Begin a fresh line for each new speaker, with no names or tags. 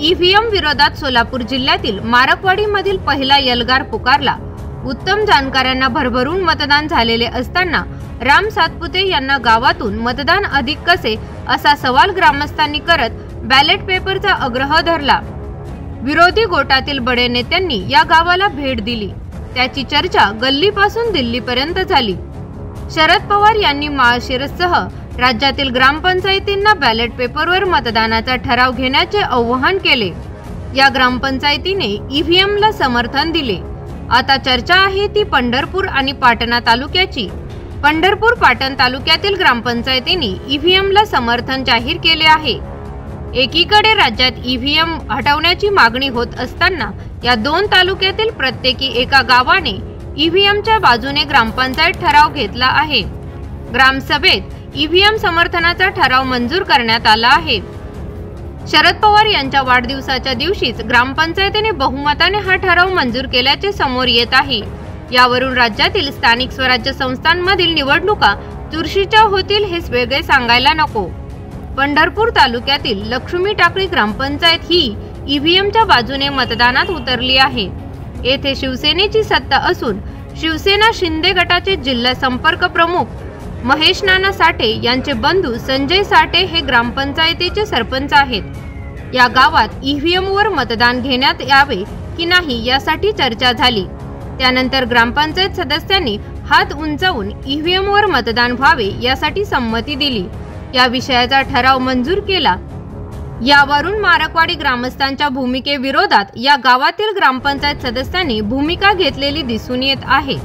EVM विरोधात सोलापूर जिल्ह्यातील मारकवाडीमधील पहिला एल्गार पुकारला। उत्तम जाणकारांना भरभरून मतदान झालेले असताना राम सातपुते यांना गावातून मतदान अधिक कसे असा सवाल ग्रामस्थांनी करत बॅलेट पेपरचा आग्रह धरला। विरोधी गोटातील बडे नेत्यांनी या गावाला भेट दिली। त्याची चर्चा गल्लीपासून दिल्लीपर्यंत झाली। शरद पवार यांनी माळशिरससह राज्यातील ग्रामपंचायतींना बॅलेट पेपरवर मतदानाचा ठराव घेण्याचे आवाहन केले। या ग्रामपंचायतीने ईव्हीएमला समर्थन दिले। आता चर्चा आहे ती पंढरपूर आणि पाटणा तालुक्याची। पंढरपूर पाटण तालुक्यातील ग्रामपंचायतींनी ईव्हीएमला समर्थन जाहीर केले आहे। एकीकडे राज्यात ईव्हीएम हटवण्याची मागणी होत असताना या दोन तालुक्यातील प्रत्येकी एका गावाने ईव्हीएमच्या बाजूने ग्रामपंचायत ठराव घेतला आहे। ग्रामसभेत ईव्हीएम समर्थनाचा ठराव मंजूर करण्यात आला आहे। शरद पवार यांच्या वाढदिवसाच्या दिवशीच ग्रामपंचायतीने बहुमताने हा ठराव मंजूर केल्याचे समोर येत आहे। यावरून राज्यातील स्थानिक स्वराज्य संस्थांमधील निवडणुका चुरशीच्या होतील हे वेगळे सांगायला नको। पंढरपूर तालुक्यातील लक्ष्मी टाकळी ग्रामपंचायत ही ईव्हीएमच्या बाजूने मतदानात उतरली आहे। येथे शिवसेनेची सत्ता असून शिवसेना शिंदे गटाचे जिल्हा संपर्क प्रमुख महेश नाना साठे यांचे बंधू संजय साठे हे ग्रामपंचायतीचे सरपंच आहेत। या गावात ईव्हीएमवर मतदान घेण्यात यावे की नाही यासाठी चर्चा झाली। त्यानंतर ग्रामपंचायत सदस्यांनी हात उंचावून ईव्हीएमवर मतदान व्हावे यासाठी संमती दिली। या विषयाचा ठराव मंजूर केला। यावरून मारकवाडी ग्रामस्थांच्या भूमिकेविरोधात या गावातील ग्रामपंचायत सदस्यांनी भूमिका घेतलेली दिसून येत आहे।